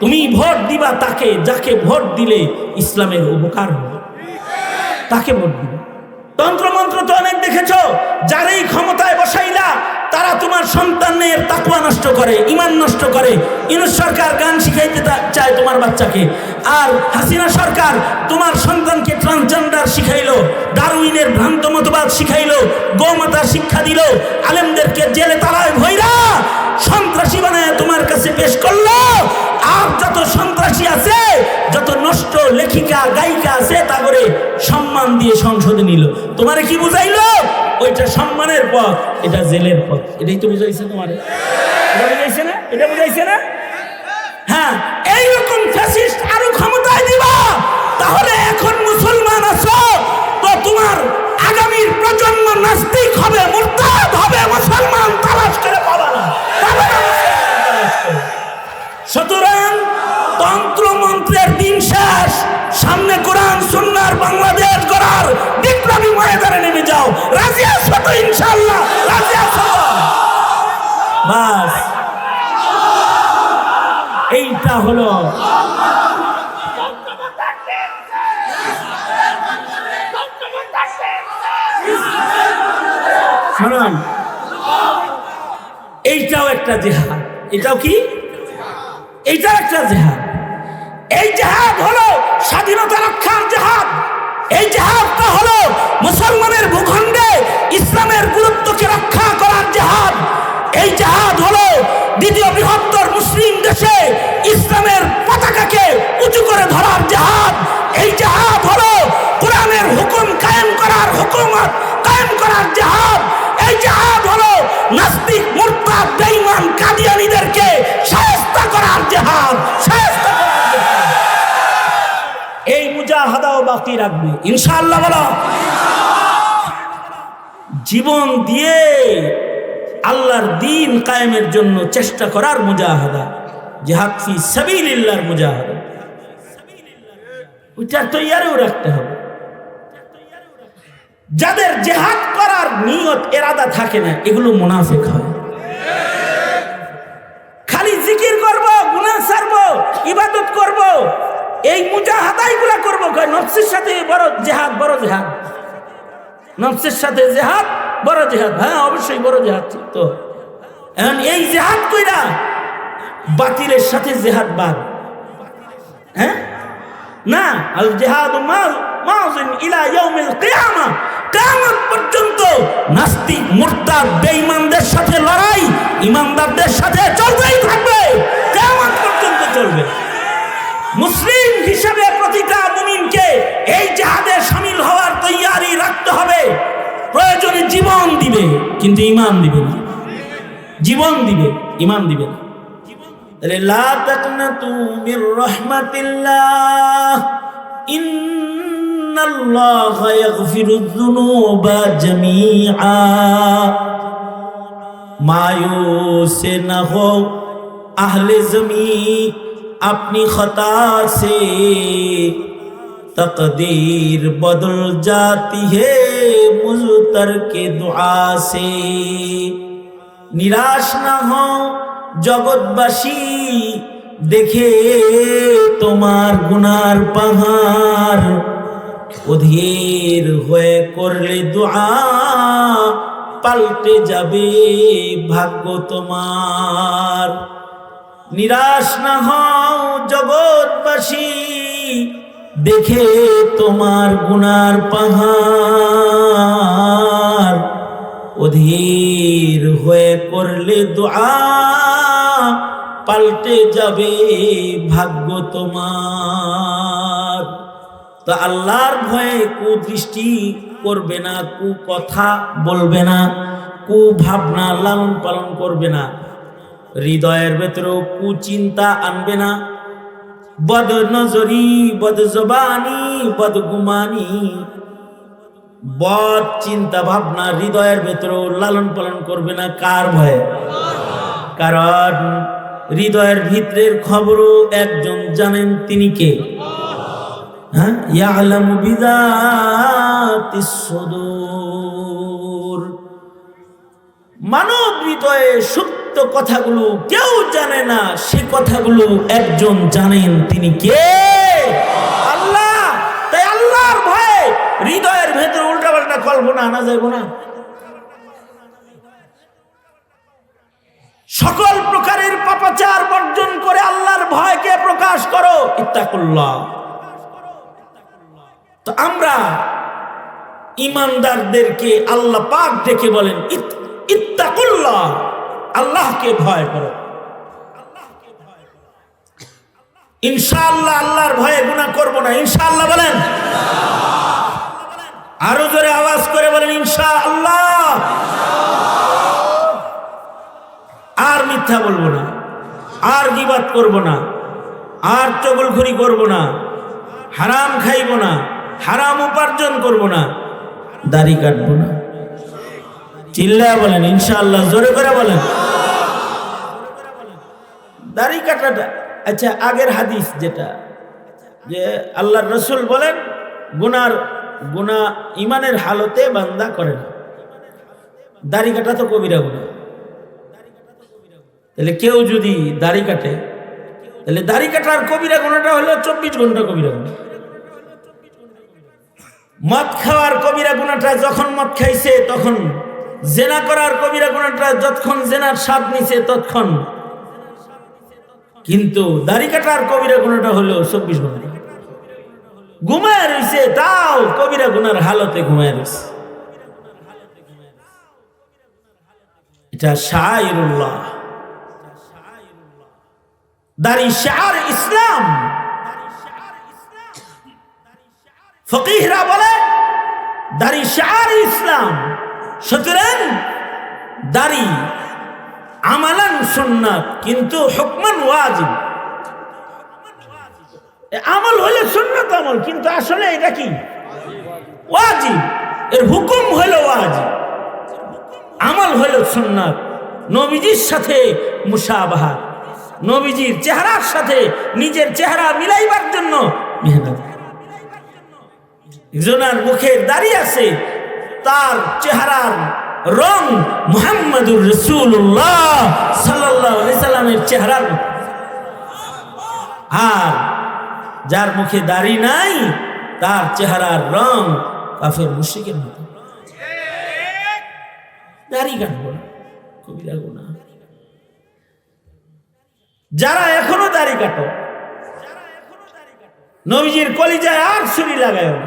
তুমি ভোট দিবা তাকে যাকে ভোট দিলে ইসলামের উপকার হবে, তাকে ভোট দিবে। তন্ত্রমন্ত্র তো অনেক দেখেছো, যারাই ক্ষমতায় বসাইলা তারা তোমার সন্তানের তাকওয়া নষ্ট করে, ঈমান নষ্ট করে। ইউনূস সরকার গান শিখাইতে চায় তোমার বাচ্চাকে, আর হাসিনা সরকার তোমার সন্তানকে ট্রান্সজেন্ডার শিখাইলো, ডারউইনের ভ্রান্ত মতবাদ শিখাইলো, গোমাতা শিক্ষা দিল, আলেমদেরকে জেলে তালায় ভৈরা সন্ত্রাসী বানায় তোমার কাছে পেশ করলো। আর যত সন্ত্রাসী আছে, যত নষ্ট লেখিকা গায়িকা আছে, তা করে সম্মান দিয়ে সংসদে নিল। তোমারে কি বুঝাইলো? ওইটা সম্মানের পথ, এটা জেলের পথ। এটাই তো বুঝাইছে তোমারে, এটা বুঝাইছে না? এটা বুঝাইছে না? হ্যাঁ, এইরকম ফ্যাসিস্ট আরো ক্ষমতায় দিবা, তাহলে এখন মুসলমান আছো তো তোমার আগামীর প্রজন্ম নাস্তিক হবে, মুরতাদ হবে, মুসলমান তালাশ করে পাবা না। সুতরাং তন্ত্রমন্ত্রের দিন শেষ, সামনে কোরআন সুন্নাহর বাংলাদেশ গড়ার বিপ্লবী ময়দানে নেমে যাও। রাজি আছো তো? ইনশাআল্লাহ রাজি আছো? বাস এইটা হলো শুনুন, এইটাও একটা জিহাদ। এটাও কি? এইটা একটা জিহাদ। এই জিহাদ হলো স্বাধীনতা রক্ষার জিহাদ। এই জিহাদটা হলো মুসলমানের ভূখণ্ডে ইসলামের গুরুত্বকে রক্ষা করার জিহাদ। এই জিহাদ হলো দ্বিতীয় বৃহত্তর মুসলিম দেশে ইসলামের পতাকাকে উঁচু করে ধরার জিহাদ। এই জিহাদ হলো কোরআনের হুকুম কায়েম করার, হুকুমত কায়েম করার জিহাদ। এই জিহাদ হলো নাস্তিক, মুরতাদ, বেঈমান, কাদিয়ানীদেরকে শায়েস্তা করার জিহাদ, শায়েস্তা করার জিহাদ। এই মুজাহাদাও বাকি রাখবে ইনশাআল্লাহ। বলো জীবন দিয়ে আল্লাহর দ্বীন কায়েমের জন্য চেষ্টা করার মুজাহাদা, জিহাদ ফি সাবিলিল্লাহর মুজাহাদা, ওইটা তৈয়ারিও রাখতে হবে। যাদের জিহাদ করার নিয়ত এরাদা থাকে না, এগুলো মুনাফিক হয়। খালি জিকির করব, গুনাহ ছাড়বো, ইবাদত করব, এই মুজাহাদাইগুলা করব, নফসের সাথে বড় জিহাদ, বড় জিহাদ, নফসের সাথে জিহাদ বড় জিহাদ। হ্যাঁ অবশ্যই বড় জিহাদ তো। এখন এই জিহাদ কইরা বাতিলের সাথে জিহাদ বাদ, হ্যাঁ না। আল জিহাদু মাযিন ইলা ইয়াউমিল কিয়ামা, কিয়ামত পর্যন্ত নাস্তিক, মুরতাদ, বেঈমানদের সাথে লড়াই ঈমানদারদের সাথে চলতেই থাকবে, কিয়ামত পর্যন্ত চলবে। মুসলিম হিসেবে প্রতিটা মুমিনকে এই জিহাদে শামিল হওয়ার তৈয়ারি রাখতে হবে। প্রয়োজনে জীবন দিবে, কিন্তু ঈমান দিবে না। জীবন দিবে, ঈমান দিবে না। লা তাকনাতু মির রাহমাতিল্লাহ, ইন্নাল্লাহা ইয়াগফিরুয যুনুবা জামিআ। मायूस न हो अहले ज़मी अपनी खता से, तकदीर बदल जाती है मुज़तर के दुआ से। निराश न हो जगतबासी देखे তোমার গুনার পাহাড়, অধীর হয়ে করলে দুআ পাল্টে যাবে ভাগ্য তোমার। নিরাশ না হও জগৎবাসী দেখে তোমার গুনার পাহাড়, অধীর হয়ে করলে দুআ পাল্টে যাবে ভাগ্য তোমার। তো আল্লাহর ভয়ে কুদৃষ্টি করবে না, কু কথা বলবে না, কু ভাবনা লালন পালন করবে না, হৃদয়ের ভেতরেও কুচিন্তা আনবে না, বদ নজরি, বদ জবানি, বদ গুমানি, বদ চিন্তা ভাবনা হৃদয়ের ভেতরেও লালন পালন করবে না। কার ভয়ে? কারণ হৃদয়ের ভিতরের খবরও একজন জানেন, তিনি কে? হ্যাঁ, ইয়ালামু বিযাতিস সুদূর। মানব হৃদয়ে সুপ্ত গুপ্ত কথাগুলো কেউ জানে না, সে কথাগুলো একজন জানেন, তিনি কে? আল্লাহ। তাই আল্লাহর ভয়ে হৃদয়ের ভেতরে উল্টাপাল্টা কল্পনা আনা যাইব না। সকল প্রকারের পাপাচার বর্জন করে আল্লাহর ভয়কে প্রকাশ করো, ইত্তাকুল্লাহ। তো আমরা ঈমানদারদেরকে আল্লাহ পাক ডেকে বলেন ইত্তাকুল্লাহ, আল্লাহকে ভয় করো। ইনশাআল্লাহ আল্লাহর ভয়ে গুনাহ করব না, ইনশাআল্লাহ বলেন। আরো জোরে আওয়াজ করে বলেন ইনশাআল্লাহ। আর মিথ্যা বলবো না, আর গীবাত করব না, আর চগলখড়ি করব না, হারাম খাইব না, হারাম উপার্জন করব না, দাড়ি কাটবো না। চিল্লায় বলেন ইনশাআল্লাহ, জোরে করে বলেন। দাড়ি কাটাটা, আচ্ছা আগের হাদিস যেটা, যে আল্লাহর রসুল বলেন গুনাহ ইমানের হালতে বান্দা করে না। দাড়ি কাটা তো কবিরা গুনাহ। তাহলে কেউ যদি দাড়ি কাটে, তাহলে দাড়ি কাটার কবিরা গুনাহটা হলো 24 ঘন্টা কবিরা গুনাহ। মদ খাওয়ার কবিরা গুনাহটা যখন মদ খাইছে তখন, জেনা করার কবিরা গুনাহটা যতক্ষণ জেনার স্বাদ নিছে ততক্ষণ, কিন্তু দাড়ি কাটার কবিরা গুনাহটা হলো 24 ঘন্টা। ঘুমায় রইছে, তাও কবিরা গুনার হালতে ঘুমায় রইছে। এটা শাইরুল্লাহ, দাড়ি শার ইসলাম। ফকিহরা বলে দাড়ি শার ইসলাম। সুতরাং দাড়ি আমালান সুন্নাত, কিন্তু হুকমান ওয়াজিব। আমল হলো সুন্নাত আমল, কিন্তু আসলে এটা কি? ওয়াজিব। এর হুকুম হলো ওয়াজিব, আমল হলো সুন্নাত। নবীজির সাথে মুসাবাহাত, নবীজির চেহারার সাথে নিজের চেহারা মিলাইবার জন্য মেহনত। একজনের মুখের দাড়ি আছে, তার চেহারার রং মুহাম্মদুর রাসূলুল্লাহ সাল্লাল্লাহু আলাইহি সাল্লামের চেহারার মতো। আর যার মুখে দাড়ি নাই, তার চেহারার রং কাফের মুশরিকের মতো। দাড়ি কাটবো না, কবিরা গুনাহ। যারা এখনো দাড়ি কাটো, নবীজির কলিজায় আর ছুরি লাগায় না।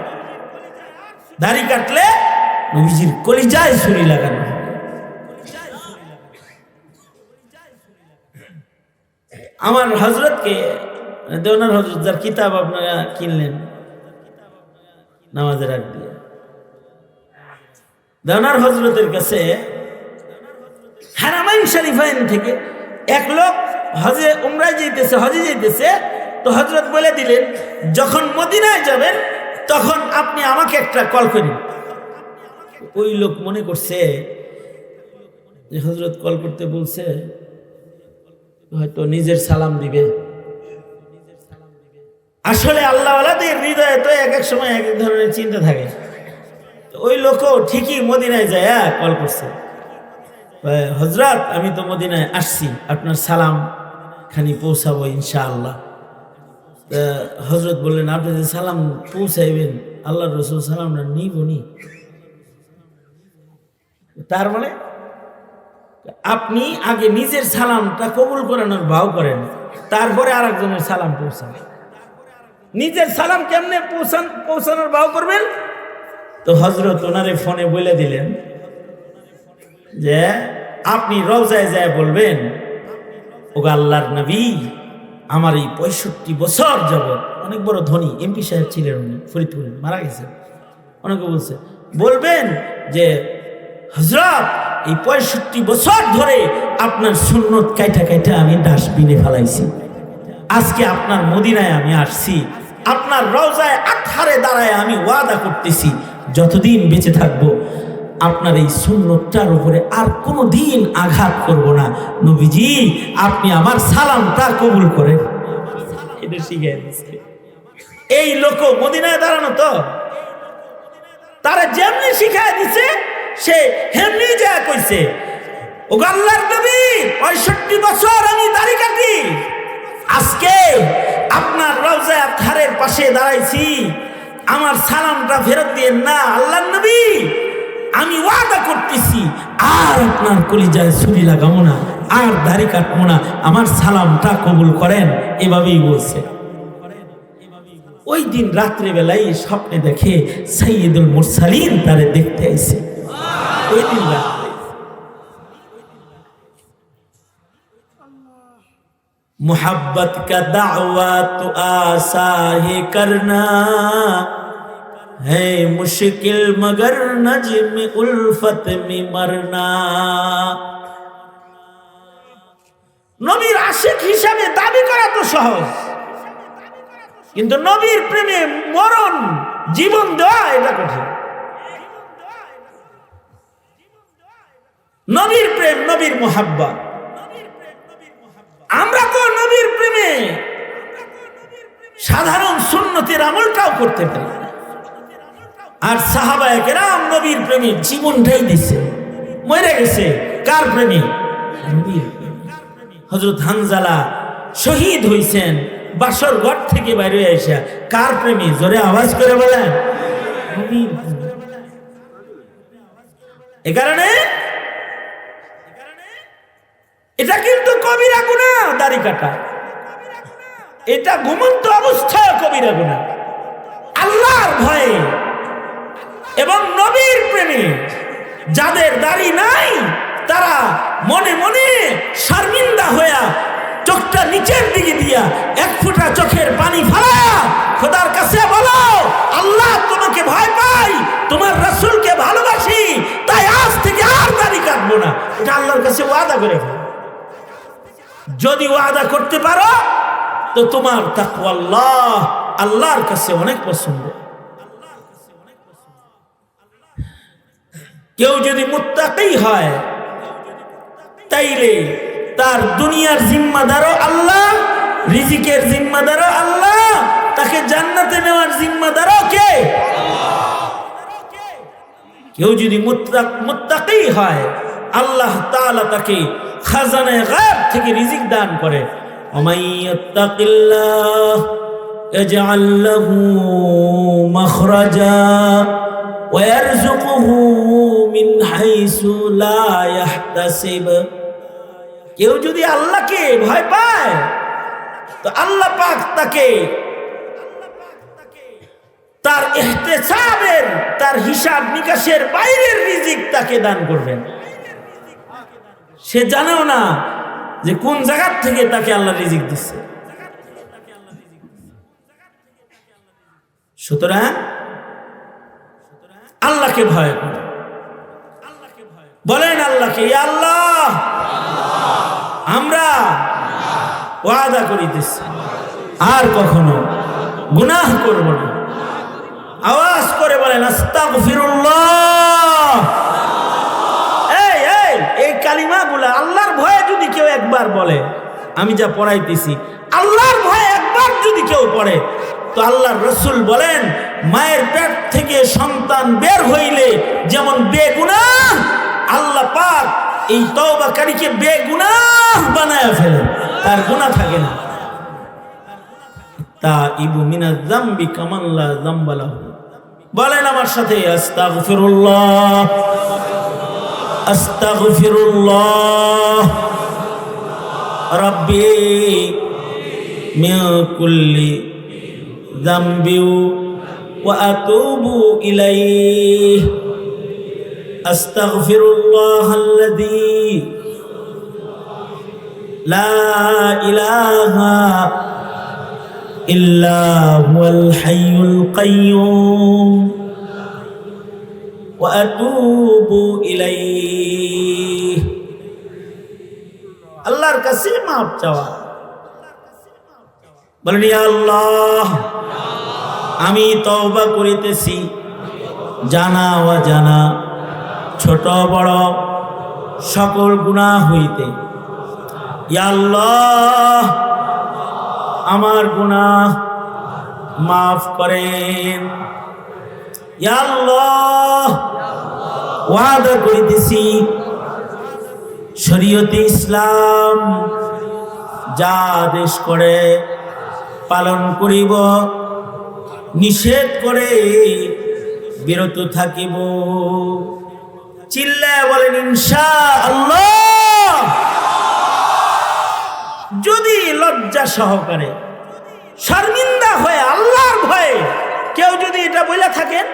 দাড়ি কাটলে নবীজির কলিজায় ছুরি লাগানো। আমার হযরতকে, দেওনার হযরত, যার কিতাব আপনারা কিনলেন নামাজের আগ দিয়ে, দেওনার হযরতের কাছে হারামাইন শরীফাইন থেকে এক লোক হজে উমরায় হজে যাইতেছে। তো হযরত বলে দিলেন, যখন মদিনায় যাবেন তখন আপনি আমাকে একটা কল করেন। ওই লোক মনে করছে যে হযরত কল করতে বলছে, হয়তো নিজের সালাম দিবে। আসলে আল্লাহওয়ালাদের হৃদয়ে তো এক এক সময় এক এক ধরনের চিন্তা থাকে। ওই লোকও ঠিকই মদিনায় যায় কল করছে, হযরত আমি তো মদিনায় আসছি, আপনার সালাম খানি পৌঁছাবো ইনশাআল্লাহ। হযরত বললেন, আপনি যে সালাম পৌঁছাইবেন, আল্লাহর রাসূল সালামটা নিবনি। তার মানে আপনি আগে নিজের সালামটা কবুল করানোর ভাও করেন, তারপরে আরেকজনের সালাম পৌঁছান। নিজের সালাম কেমনে পৌঁছানোর ভাও করবেন? তো হযরত ওনারে ফোনে বলে দিলেন যে আপনি রওজায় যায় বলবেন, ওগো আল্লাহর নবী, আমার এই 65 বছর যাবত, অনেক বড় ধনী এমপি সাহেব ছিলেন উনি, ফরিদপুরে মারা গেছেন। অনেকে বলবেন যে হযরত এই 65 বছর ধরে আপনার সুন্নত কাইটা কাইটা আমি ডাস্টবিনে ফেলাইছি। আজকে আপনার মদিনায় আমি আসছি, আপনার রওজায় আঠারে দাঁড়ায় আমি ওয়াদা করতেছি, যতদিন বেঁচে থাকবো আপনার এই সুন্নতটার উপরে আর কোনো দিন আঘাত করব না। নবীজি, আপনি আমার সালামটা কবুল করেন। এটা শিখাই দিচ্ছে। এই লোক মদিনায় দাঁড়ানো, তো তারা যেমনি শিখাই দিছে সে হেমনি যা কইছে। ও আল্লাহর নবী 65 বছর আমি দাড়ি কাটি, আজকে আপনার রওজায়ে আতহারের পাশে দাঁড়াইছি, আমার সালামটা ফেরত দিয়েন না। আল্লাহর নবী আমি ওয়াদা করতেছি আর আপনার কলিজায় ছুরি লাগাবো না, আর দাড়ি কাটবো না, আমার সালামটা কবুল করেন। এভাবেই বলছে। ওই দিন রাত্রে বেলায় স্বপ্নে দেখে সাইয়্যিদুল মুরসালিন তারে দেখতে আইছে। ওই দিন রাত্রে मोहब्बत का दावा तो आसा है करना है मुश्किल मगर नज्म उल्फत में मरना। নবীর আশিক হিসাবে দাবি করা তো সহজ, কিন্তু নবীর প্রেমে মরণ জীবন দেওয়া এটা কঠিন। নবীর প্রেম, নবীর মোহাব্বত, আমরা তো নবীর প্রেমে সাধারণ সুন্নতের আমলটাও করতে পারি, আর সাহাবায়ে কেরাম নবীর প্রেমে জীবনটাই দিছে, মরে গেছে। কার প্রেমে? নবীর প্রেমে। হযরত হানজালা শহীদ হইছেন বাসর ঘর থেকে বাইরে হয়ে এসে, কার প্রেমে? জোরে আওয়াজ করে বলেন, নবীর প্রেমে। এ কারণে এটা কিন্তু কবিরা গুনাহ দাড়ি কাটা, এটা ঘুমন্ত অবস্থায় কবিরা গুনাহ। আল্লাহর ভয়ে এবং নবীর প্রেমে যাদের দাড়ি নাই, তারা মনে মনে শর্মিন্দা হইয়া চোখটা নিচের দিকে দিয়া এক ফোঁটা চোখের পানি ফেলা খোদার কাছে বলো, আল্লাহ তোমাকে ভয় পাই, তোমার রাসূলকে ভালোবাসি, তাই আজ থেকে আর দাড়ি কাটবো না। এটা আল্লাহর কাছে ওয়াদা করে ফেলো। যদি ওয়াদা করতে পারো তো তোমার তাকওয়া আল্লাহর কাছে অনেক পছন্দ। কেউ যদি মুত্তাকি হয়, তাইলে তার দুনিয়ার জিম্মাদারও আল্লাহ, রিজিকের জিম্মাদারও আল্লাহ, তাকে জান্নাতে নেওয়ার জিম্মাদারও কে? কেউ যদি মুত্তাকি হয়, আল্লাহ তাআলা তাকে খাজানায়ে গায়ব থেকে রিজিক দান করে। ওমাইয়াত্তাকিল্লাহ ইয়াজআল লাহু মাখরাজা ওয়া ইয়ারযুকুহু মিন হাইসু লা ইয়াহতাসিব। কেউ যদি আল্লাহকে ভয় পায় তো আল্লাহ পাক তাকে তার ইহতিসাবের, তার হিসাব নিকাশের বাইরের রিজিক তাকে দান করবেন। সে জানেও না যে কোন জায়গা থেকে তাকে আল্লাহ রিজিক দিচ্ছে। সুতরাং আল্লাহকে ভয় করুন। বলেন আল্লাহকে, ইয়া আল্লাহ, আমরা ওয়াদা করিতেছি আর কখনো গুনাহ করব না। আওয়াজ করে বলেন আস্তাগফিরুল্লাহ। এই কালিমাগুলা আল্লাহর ভয়ে যদি কেউ একবার বলে, আমি যা পড়াইতেছি আল্লাহর ভয়ে একবার যদি কেউ পড়ে, তো আল্লাহর রাসূল বলেন, মায়ের পেট থেকে সন্তান বের হইলে যেমন বেগুনাহ, আল্লাহ পাক এই তওবাকারীকে বেগুনাহ বানায়া ফেলেন, তার গুনাহ থাকে না। তাইবু মিনাজ যামবি কামান লা যামবা লাহু। বলেন আমার সাথে, আস্তাগফিরুল্লাহ, আস্তাগফিরুল্লাহ রাব্বি মিন কুল্লি যামবি ওয়া আতুবু ইলাইহি। আস্তাগফিরুল্লাহাল্লাযী লা ইলাহা ইল্লা হুয়াল হাইয়ুল কাইয়্যুম ওয়া আতুবু ইলাইহি। আল্লাহর কাছে মাফ চাওয়া। বলেন, ইয়া আল্লাহ, আমি তওবা করিতেছি জানা অজানা, ছোট বড় সকল গুনাহ হইতে। ইয়া আল্লাহ, আমার গুনাহ মাফ করেন। ইয়া আল্লাহ, ওয়াদা করিতেছি শরীয়তে ইসলাম যা আদেশ করে পালন করিব, নিষেধ করে বিরত থাকিব। চিল্লায় বলেন ইনশাআল্লাহ। যদি লজ্জা সহকারে শর্মিন্দা হয়ে আল্লাহর ভয়ে কেউ যদি এটা বলে থাকেন,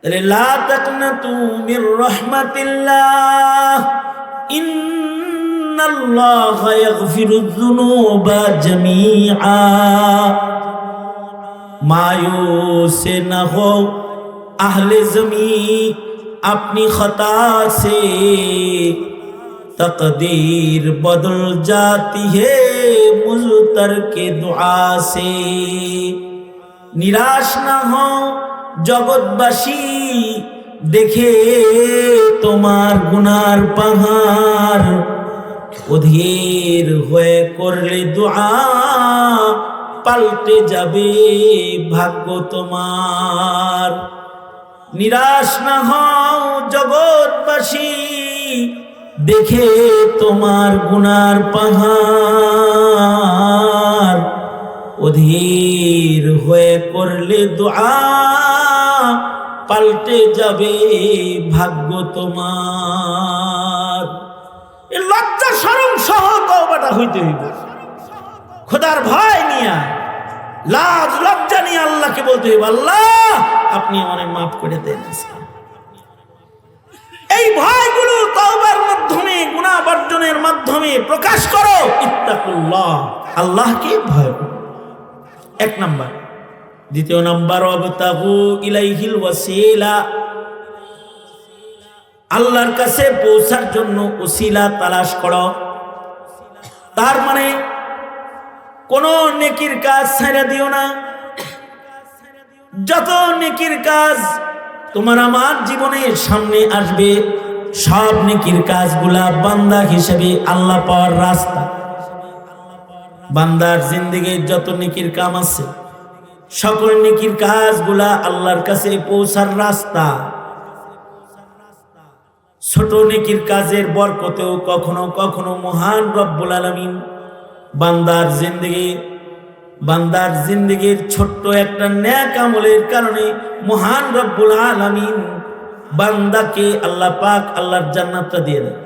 তাহলে লা তাকনাতু মির রাহমাতিল্লাহ ইন্নাল্লাহা ইয়াগফিরুয যুনুবা জামিআ। मायूस से न हो अहले ज़मी अपनी खता से, तकदीर बदल जाती है मुज़तर के दुआ से। निराश न हो जगतबासी देखे তোমার গুনার পাহাড়, অধীর হয়ে করলে দুআ পাল্টে যাবে ভাগ্য তোমার। নিরাশ না হও জগৎবাসী দেখে তোমার গুনার পাহাড়, অধীর হয়ে করলে দুআ পাল্টে যাবে ভাগ্য তোমার। এই লজ্জা শরম সহ তওবাটা হইতে হইব। খোদার ভয় নিয়া, লাজ লজ্জা নিয়ে আল্লাহকে বলতে হইব, আল্লাহ আপনি আমাকে মাফ করে দেন। এই ভয়গুলো তওবার মাধ্যমে, গুনাহ বর্জনের মাধ্যমে প্রকাশ করো। ইত্তাকুল্লাহ, আল্লাহকে ভয় করো, এক নাম্বার। দ্বিতীয় নাম্বার, ওয়াবতাগু ইলাইহিল ওয়াসিলা, আল্লাহর কাছে পৌঁছার জন্য ওসিলা তালাশ করো। তার মানে কোন নেকির কাজ ছেড়ে দিও না। যত নেকির কাজ তোমার আমার জীবনের সামনে আসবে, সব নেকির কাজগুলা বান্দা হিসেবে আল্লাহ পাওয়ার রাস্তা। বান্দার জিন্দেগীর যত নেকির কাম আছে, সকল নেকির কাজগুলা আল্লাহর কাছে পৌঁছার রাস্তা। ছোট নেকির কাজের বরকতেও কখনো কখনো মহান রব্বুল আলামিন বান্দার জিন্দেগীর ছোট্ট একটা নেক আমলের কারণে মহান রব্বুল আলামিন বান্দাকে আল্লাহ পাক আল্লাহর জান্নাতটা দিয়ে দেন।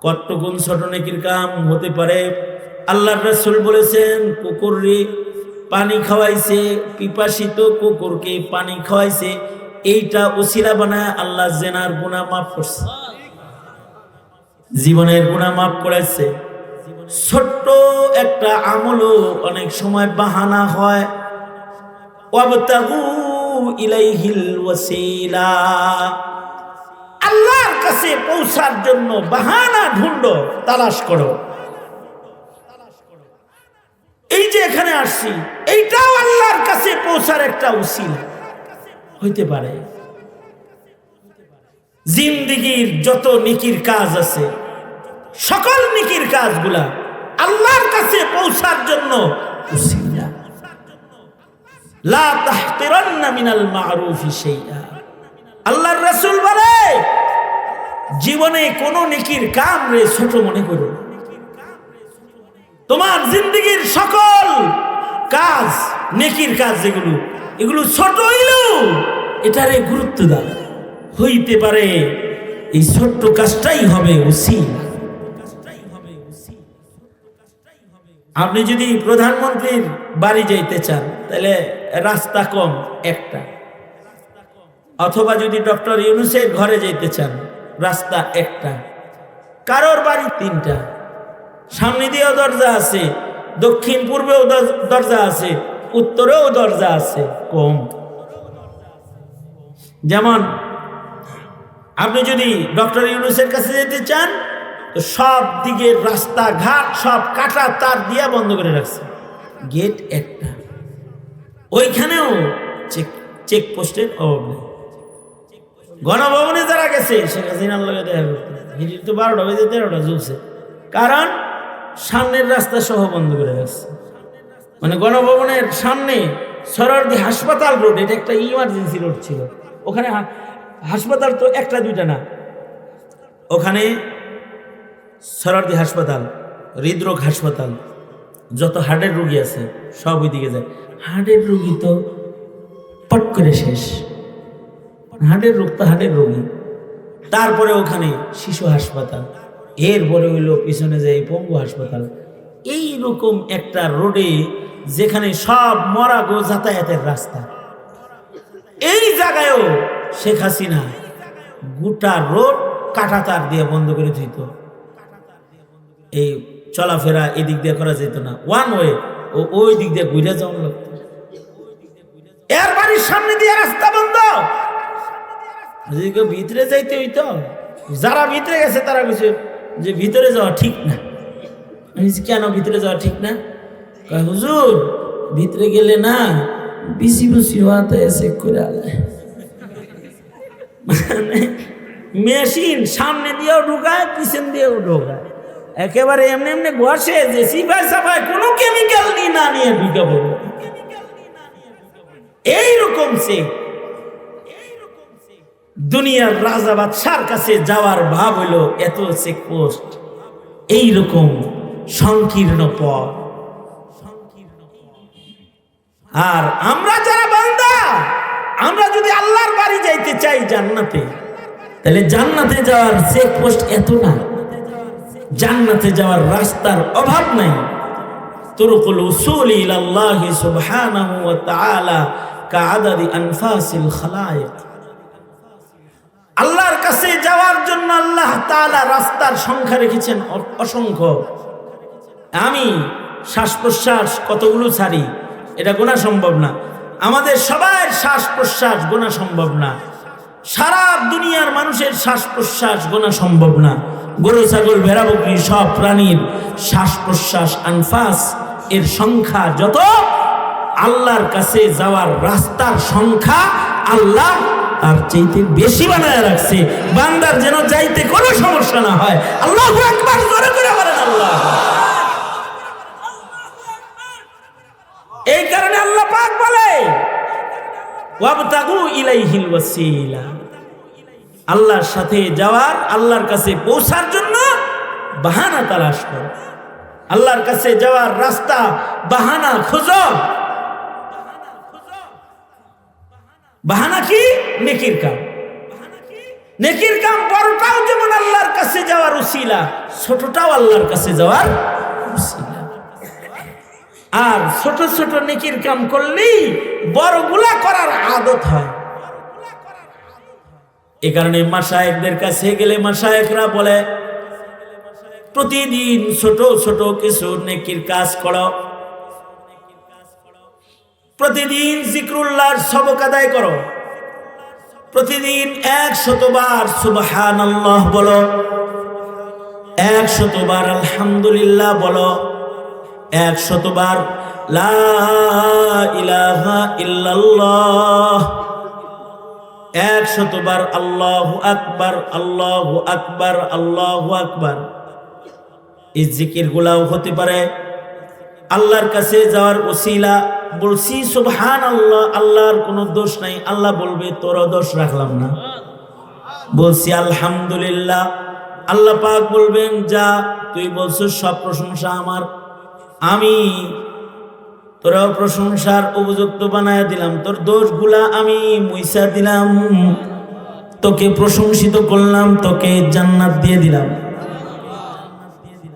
কতগুণ ছোট নেকির কাম হতে পারে। আল্লাহর রাসূল বলেছেন, কুকুরকে পানি খাওয়াইছে, পিপাসিত কুকুরকে পানি খাওয়াইছে, এইটা ওসিলা বানায় আল্লাহ জেনার গুনাহ মাফ করছে, জীবনের গুনাহ মাফ করেছে। ছোট্ট একটা আমলও অনেক সময় বাহানা হয়। ওয়াবতাগু ইলাইহিল ওয়াসিলা, আল্লাহর কাছে পৌঁছার জন্য বাহানা ঢুঁড়ো, তালাশ করো। এই যে এখানে আসছি, এইটাও আল্লাহর কাছে পৌঁছার একটা উসিলা হইতে পারে। জিন্দেগীর যত নেকির কাজ আছে, সকল নেকির কাজগুলা আল্লাহর কাছে পৌঁছার জন্য উসিলা। লা তাহতিরান্না মিনাল মারুফি শাইআ, আল্লাহর রাসূল বলে, জীবনে কোন নেকির কাম রে ছোট মনে করো না। তোমার জিন্দেগীর সকল কাজ, নেকির কাজ যেগুলো, এগুলো ছোট হইলেও এটারে গুরুত্ব দাও। হইতে পারে এই ছোট্ট কাজটাই হবে উসিলা। আপনি যদি প্রধানমন্ত্রীর বাড়ি যাইতে চান, তাহলে রাস্তা কম একটা, অথবা যদি ডক্টর ইউনূসের ঘরে যাইতে চান, রাস্তা একটা। কারোর বাড়ি তিনটা, সামনে দিয়েও দরজা আছে, দক্ষিণ পূর্বেও দরজা আছে, উত্তরেও দরজা আছে, কম। যেমন আপনি যদি ডক্টর ইউনূসের কাছে যেতে চান, তো সব দিকের রাস্তা ঘাট সব কাটা তার দিয়া বন্ধ করে রাখছে, গেট একটা। ওইখানেও চেকপোস্টের অভাব নেই। গণভবনে যারা গেছে, শেখ হাসিনার লগে দেখা করতে, হিজির তো 12টা বেজে 13টা জ্বলছে, কারণ সামনের রাস্তা সহ বন্ধ করে রাখছে। মানে গণভবনের সামনে সরোয়ার্দী হাসপাতাল রোড, এটা একটা ইমার্জেন্সি রোড ছিল। ওখানে হাসপাতাল তো একটা দুইটা না, ওখানে সরারদি হাসপাতাল, হৃদরোগ হাসপাতাল, যত হার্টের রোগী আছে সব ওইদিকে যায়। হার্টের রোগী তো পট করে শেষ, হার্টের রোগ তো হার্টের রোগী। তারপরে ওখানে শিশু হাসপাতাল, এরপরে হইল পিছনে যায় পঙ্গু হাসপাতাল। এইরকম একটা রোডে যেখানে সব মরা গো যাতায়াতের রাস্তা, এই জায়গায়ও শেখ হাসিনা গোটা রোড কাঁটাতার দিয়ে বন্ধ করে দিত। এই চলাফেরা এদিক দিয়ে করা যেত না, ওয়ান ওয়ে, ওই দিক দিয়ে ঘুরে যাওয়া লাগতো। এর বাড়ির সামনে দিয়ে রাস্তা বন্ধ, ভিতরে যাইতে হইতো। যারা ভিতরে গেছে তারা বলছে যে ভিতরে যাওয়া ঠিক না। কেন ভিতরে যাওয়া ঠিক না? হুজুর ভিতরে গেলে না বিসি বুসি হওয়াতে চেক করে আলে, মানে মেশিন সামনে দিয়েও ঢুকায় পিছন দিয়েও ঢোকায়, একেবারে এমনি এমনি বসে যে সিপাই সাপাই কোনো কেমিক্যাল না নিয়ে ঢুকে পড়বে। এইরকম সে দুনিয়ার রাজা বাদশার কাছে যাওয়ার ভাব হইল এত চেকপোস্ট, এইরকম সংকীর্ণ পথ। আর আমরা যারা বান্দা, আমরা যদি আল্লাহর বাড়ি যাইতে চাই জান্নাতে, তাহলে জান্নাতে যাওয়ার চেকপোস্ট এত না, জান্নাতে যাওয়ার রাস্তার অভাব নাই। তুরুকুল উসুল ইলাল্লাহি সুবহানাহু ওয়া তাআলা কাআদাদি আনফাসিল খালায়েক। আল্লাহর কাছে যাওয়ার জন্য আল্লাহ তাআলা রাস্তার সংখ্যা রেখেছেন অসংখ্য। আমি শ্বাস প্রশ্বাস কতগুলো ছাড়ি এটা গোনা সম্ভব না, আমাদের সবার শ্বাস প্রশ্বাস গোনা সম্ভব না, সারা দুনিয়ার মানুষের শ্বাস প্রশ্বাস গোনা সম্ভব না। গরু ছাগল ভেড়া বকরি সব প্রাণীর শ্বাস প্রশ্বাস আনফাস এর সংখ্যা যত, আল্লাহর কাছে যাওয়ার রাস্তার সংখ্যা আল্লাহ আর চাইতে বেশি বানায় রাখছে, বান্দার যেন যাইতে কোনো সমস্যা না হয়। আল্লাহু আকবার, জোরে করে বলেন আল্লাহ। এই কারণে আল্লাহ পাক বলে ওয়াবতাগু ইলাইহিল ওয়াসিলা, আল্লাহর সাথে যাওয়ার, আল্লাহর কাছে পৌঁছার জন্য বাহানা তালাশ করো, আল্লাহর কাছে যাওয়ার রাস্তা বাহানা খোঁজো। বাহানা কি? নেকির কাম। নেকির কাম বড়টাও যেমন আল্লাহর কাছে যাওয়ার উসিলা, ছোটটাও আল্লাহর কাছে যাওয়ার উসিলা। আর ছোট ছোট নেকির কাম করলেই বড়গুলা করার আদত হয়। এ কারণে মাশায়েখদের কাছে গেলে মাশায়েখরা বলে প্রতিদিন ছোট ছোট কিছু নেকির কাজ করো, প্রতিদিন জিক্রুল্লাহর সবক আদায় করো, প্রতিদিন 100 বার সুবহানাল্লাহ বলো, 100 বার আলহামদুলিল্লাহ বলো, 100 বার লা ইলাহা ইল্লাল্লাহ, 100 বার আল্লাহু আকবার, আল্লাহু আকবার, আল্লাহু আকবার। এই জিকির গুলাও হতে পারে আল্লাহর কাছে যাওয়ার ওসিলা। বলছি সুবহানাল্লাহ, আল্লাহর কোনো দোষ নাই, আল্লাহ বলবে তোরও দোষ রাখলাম না। বলছি আলহামদুলিল্লাহ, আল্লাহ পাক বলবেন যা তুই বলছিস সব প্রশংসা আমার, আমি তোরাও প্রশংসার উপযুক্ত বানায় দিলাম, তোর দোষগুলা আমি মুইসা দিলাম, তোকে প্রশংসিত করলাম, তোকে জান্নাত দিয়ে দিলাম।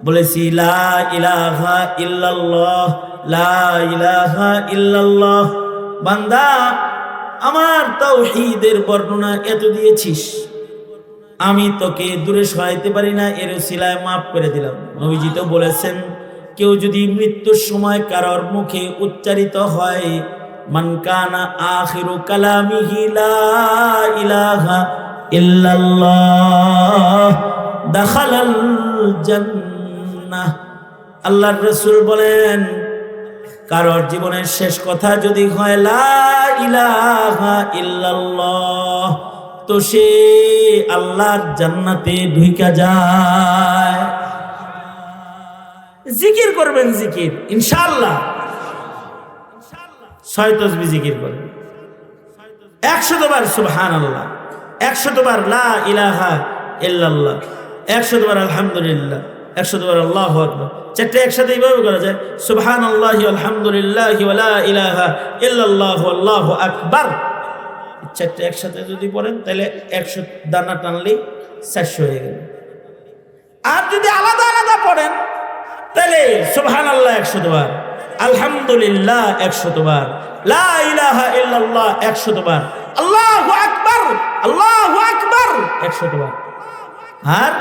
বলেছি লা ইলাহা ইল্লাল্লাহ, লা ইলাহা ইল্লাল্লাহ। বান্দা আমার তাওহীদের বর্ণনা এত দিয়েছিস, আমি তোকে দূরে সরাইতে পারি না, এর উসিলায় মাফ করে দিলাম। নবীজি তো বলেছেন কেউ যদি মৃত্যুর সময় কারোর মুখে উচ্চারিত হয় মান কানা আখিরু কালামিহি লা ইলাহা ইল্লাল্লাহ দাখালাল জান্নাহ, আল্লাহর রাসূল বলেন কারোর জীবনের শেষ কথা যদি হয় লা ইলাহা ইল্লাল্লাহ, তো সে আল্লাহর জান্নাতে ঢুইকা যায়। জিকির করবেন, জিকির ইনশাআল্লাহ 6 তাসবিহ জিকির করবেন, 100 বার সুবহানাল্লাহ, 100 বার লা ইলাহা ইল্লাল্লাহ, 100 বার আলহামদুলিল্লাহ, 100 বার আল্লাহু আকবার। চারটে একসাথে এইভাবে করা যায়, সুবহানাল্লাহি আলহামদুলিল্লাহি ওয়া লা ইলাহা ইল্লাল্লাহু আল্লাহু আকবার। চারটে একসাথে যদি পড়েন তাহলে 100 দানা টানলেই 400 হয়ে গেল। আর যদি আলাদা আলাদা পড়েন তাহলে সুবহানাল্লাহ 100 বার, আলহামদুলিল্লাহ 100 বার, লা ইলাহা ইল্লাল্লাহ 100 বার, আল্লাহু আকবার 100 বার, আর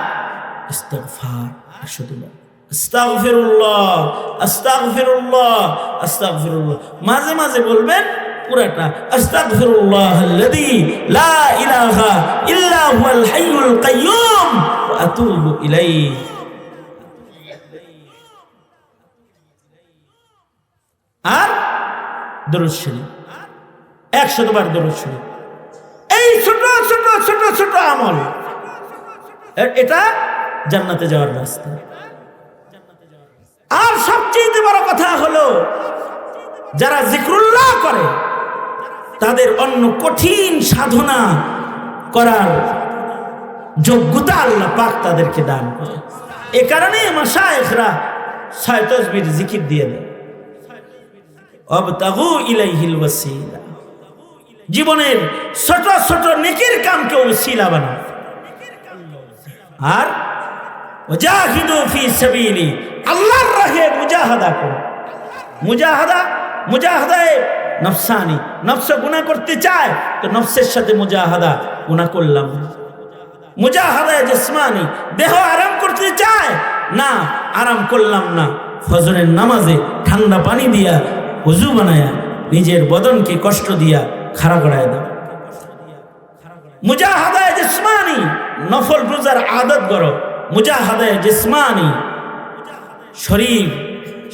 ইস্তিগফার 100 বার। আস্তাগফিরুল্লাহ আস্তাগফিরুল্লাহ আস্তাগফিরুল্লাহ। মাঝে মাঝে বলবেন পুরাটা, আস্তাগফিরুল্লাহাল্লাযী লা ইলাহা ইল্লা হুয়াল হাইয়ুল কাইয়্যুম ওয়া আতুবু ইলাইহি। আর দরুদ শরীফ 100 বার দরুদ শরীফ। এই ছোট ছোট ছোট ছোট আমল, এটা জান্নাতে যাওয়ার রাস্তা। আর সবচেয়ে বড় কথা হলো, যারা জিক্রুল্লাহ করে তাদের অন্য কঠিন সাধনা করার যোগ্যতা আল্লাহ পাক তাদেরকে দান করে। এ কারণে মাশায়েখরা 6 তাসবিহ জিকির দিয়ে দেয়, আবতাগু ইলাইহিল ওয়াসিলা। জীবনের ছোট ছোট নেকির কামকে ওসিলা বানাও। আর ওয়াজাহিদু ফি সাবিলি, আল্লাহর রাহে মুজাহাদা করো। মুজাহাদায়ে নফসানি, নফস গুনাহ করতে চায় তো নফসের সাথে মুজাহাদা, গুনাহ করলাম না। মুজাহাদায়ে জিসমানি, দেহ আরাম করতে চায় না, আরাম করলাম না। ফজরের নামাজে ঠান্ডা পানি দিয়া ওযু বানায়া নিজের বদনকে কষ্ট দিয়া খাড়া করায় দাও। মুজাহাদায়ে জিসমানি, নফল রোজার আদত করো। মুজাহাদায়ে জিসমানি, শরীর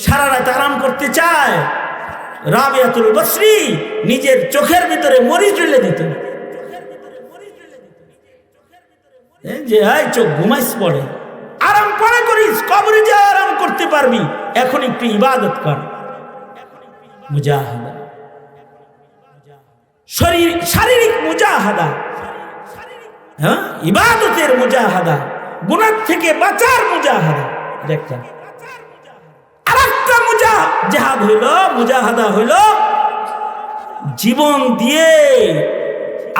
সারা রাত আরাম করতে চায়। রাবিয়াতুল বসরি নিজের চোখের ভিতরে মরিচ ঢেলে দিত, যে হাই চোখ ঘুমাইস পড়ে, আরাম পরে করিস, কবরে যা আরাম করতে পারবি, এখন একটু ইবাদত কর। মুজাহাদা, শারীরিক মুজাহাদা, হ্যাঁ, ইবাদতের মুজাহাদা, গুনাহ থেকে বাঁচার মুজাহাদা। দেখেন আরেকটা মুজাহাদা হইল জীবন দিয়ে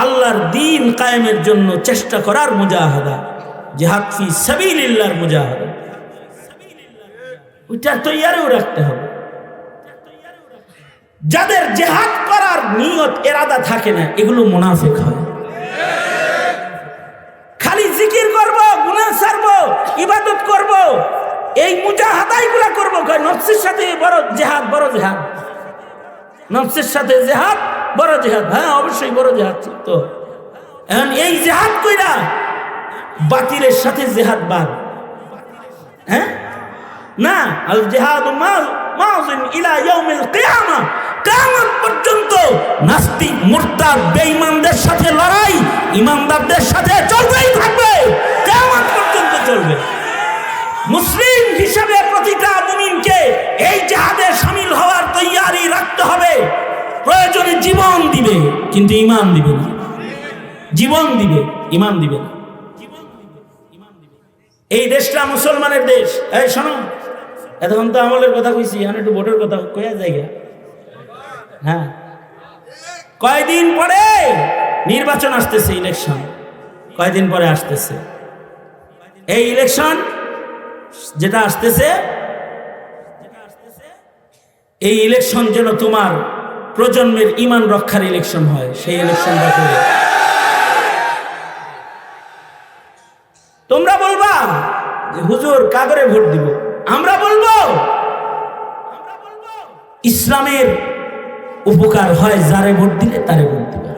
আল্লাহর দ্বীন কায়েমের জন্য চেষ্টা করার মুজাহাদা, জিহাদ ফি সাবিলিল্লাহর মুজাহাদা। ওইটা তৈয়ারিও রাখতে হবে। যাদের জিহাদ করার নিয়ত ইরাদা থাকে না, এগুলো মুনাফিক হয়। খালি জিকির করব, গুনাহ ছাড়ব, ইবাদত করব, এই মুজাহাদাইগুলো করব। নফসের সাথে বড় জিহাদ, বড় জিহাদ, নফসের সাথে জিহাদ, বড় জিহাদ। হ্যাঁ, অবশ্যই বড় জিহাদ তো। এখন এই জিহাদ কইরা বাতিলের সাথে জিহাদ বাদ, হ্যাঁ না। আল জিহাদু মাযিন ইলা ইয়াউমিল কিয়ামা, কিয়ামত পর্যন্ত নাস্তিক, মুরতাদ, বেঈমানদের সাথে লড়াই ঈমানদারদের সাথে চলতেই থাকবে, কিয়ামত পর্যন্ত চলবে। মুসলিম হিসেবে প্রতিটা মুমিনকে এই জিহাদে শামিল হওয়ার তৈয়ারি রাখতে হবে। প্রয়োজনে জীবন দিবে, কিন্তু ঈমান দিবে না। জীবন দিবে, ঈমান দিবে না। এই দেশটা মুসলমানের দেশ। এই শোনো, এতক্ষণ তো আমলের কথা কইছি, এখন একটু ভোটের কথা কয়া জায়গা। হ্যাঁ, কয়দিন পরে নির্বাচন আসতেছে, ইলেকশন কয়দিন পরে আসতেছে। এই ইলেকশন যেটা আসতেছে, এই ইলেকশন যেন তোমার প্রজন্মের ঈমান রক্ষার ইলেকশন হয়। সেই ইলেকশনটা করে তোমরা বলবা যে হুজুর কাগরে ভোট দিব, আমরা বলবো ইসলামের উপকার হয় যারে ভোট দিলে তারে ভোট দিবে।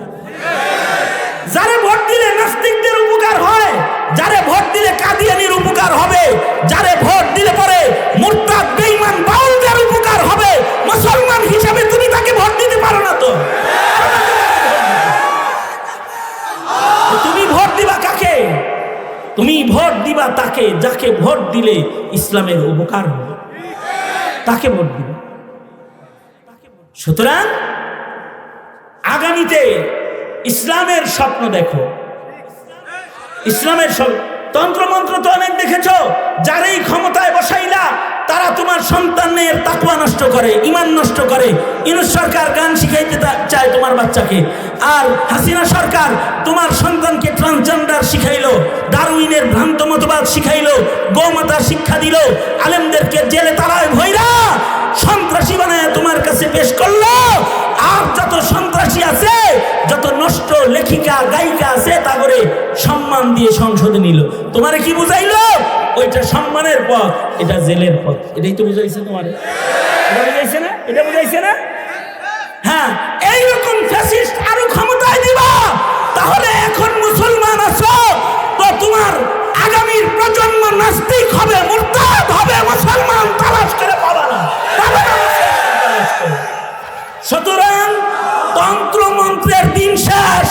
যারে ভোট দিলে নাস্তিকদের উপকার হয়, যারে ভোট দিলে কাদিয়ানির উপকার হবে, যারে ভোট দিলে পরে মুরতাদ, বেঈমান, বাউলদের উপকার হবে। মুসলমান হিসাবে তুমি তাকে ভোট দিতে পারো না। তো তুমি ভোট দিবা কাকে? তুমি ভোট দিবা তাকে যাকে ভোট দিলে ইসলামের উপকার হবে, তাকে ভোট দিবে। সুতরাং আগামীতে ইসলামের স্বপ্ন দেখো, ইসলামের তন্ত্রমন্ত্র তো অনেক দেখেছো, যারাই ক্ষমতায় বসাইলা তারা তোমার সন্তানের তাকওয়া নষ্ট করে, ঈমান নষ্ট করে। ইউনূস সরকার গান শিখাইতে চায় তোমার বাচ্চাকে, আর হাসিনা সরকার তোমার সন্তানকে ট্রান্সজেন্ডার শিখাইলো, ডারউইনের ভ্রান্ত মতবাদ শিখাইলো, গোমাতা শিক্ষা দিল, আলেমদেরকে জেলে তালায় ভৈরা সন্ত্রাসী বানায় তোমার কাছে পেশ করলো। আর যত সন্ত্রাসী আছে, যত নষ্ট লেখিকা গায়িকা আছে, তা করে সম্মান দিয়ে সংসদে নিল। তোমারে কি বুঝাইলো? ওইটা সম্মানের পথ, এটা জেলের পথ। এটাই তো বুঝাইছে তোমার, এটা বুঝাইছে না? এটা বুঝাইছে না? হ্যাঁ, এইরকম ফ্যাসিস্ট আরো ক্ষমতায় দিবা, তাহলে এখন মুসলমান আছো তো তোমার আগামীর প্রজন্ম নাস্তিক হবে, মুরতাদ হবে, মুসলমান তালাশ করে পাবা না। সুতরাং তন্ত্রমন্ত্রের দিন শেষ,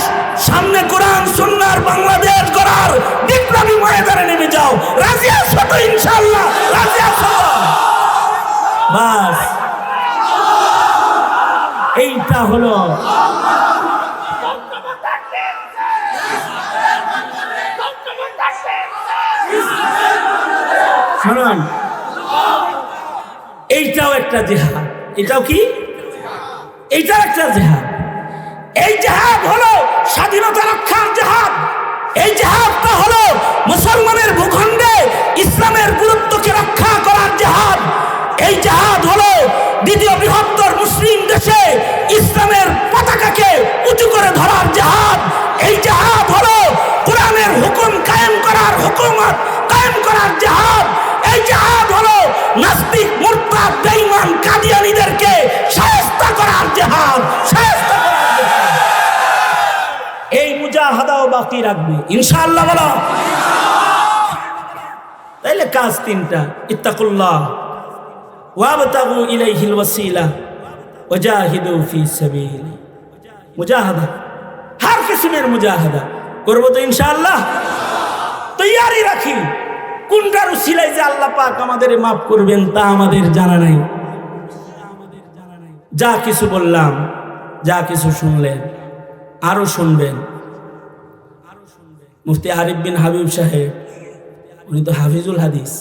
সামনে কোরআন সুন্নাহর বাংলাদেশ গড়ার বিপ্লবী ময়দানে নেমে যাও। রাজি আছো তো? ইনশাআল্লাহ রাজি আছো? বাস এইটা হলো শুনুন, এইটাও একটা জিহাদ। এটাও কি? এইটাও একটা জিহাদ। এই জিহাদ হলো স্বাধীনতা রক্ষার জিহাদ। এই জিহাদটা হলো মুসলমানের ভূখণ্ডে ইসলামের গুরুত্বকে রক্ষা করার জিহাদ। এই জিহাদ হলো দ্বিতীয় বৃহত্তর মুসলিম দেশে ইসলামের পতাকাকে উঁচু করে ধরার জিহাদ। এই জিহাদ হলো কোরআনের হুকুম কায়েম করার, হুকুমত কায়েম করার জিহাদ। এই জিহাদ হলো নাস্তিক, মুরতাদ, বেঈমান, কাদিয়ানীদেরকে শায়েস্তা করার জিহাদ, শায়েস্তা করার জিহাদ। এই মুজাহাদাও বাকি রাখবে ইনশাআল্লাহ। বলো তাইলে কাজ তিনটা: ইত্তাকুল্লাহ ওয়াবতাগু ইলাইহিল ওয়াসিলা ওয়াজাহিদু ফি সাবিলি। মুজাহাদা, হর কিসমের মুজাহাদা করবো তো ইনশাআল্লাহ। তৈয়ারি রাখি। কোনটার উসিলায় যে আল্লাহ পাক আমাদের মাফ করবেন তা আমাদের জানা নাই। যা কিছু বললাম, যা কিছু শুনলেন, আরো শুনবেন। মুফতি আরিফ বিন হাবিব সাহেব, উনি তো হাফিজুল হাদিস,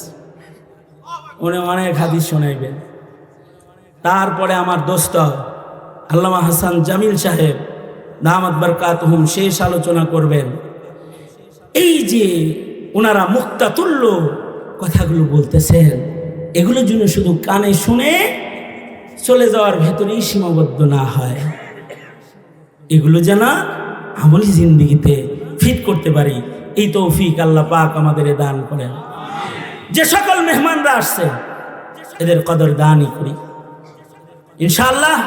উনি অনেক হাদিস শোনাইবেন। তারপরে আমার দোস্ত আল্লামা হাসান জামিল সাহেব দামাত বারকাতুহুম শেষ আলোচনা করবেন। এই যে ওনারা মুক্তাতুল্য কথাগুলো বলতেছেন, এগুলোর জন্য শুধু কানে শুনে চলে যাওয়ার ভেতরেই সীমাবদ্ধ না হয়, এগুলো যেন আমলি জিন্দেগিতে ফিট করতে পারি। এই তৌফিক আল্লাহ পাক আমাদের দান করেন। যে সকল মেহমানরা আসছে এদের কদর দানই করি ইনশাআল্লাহ।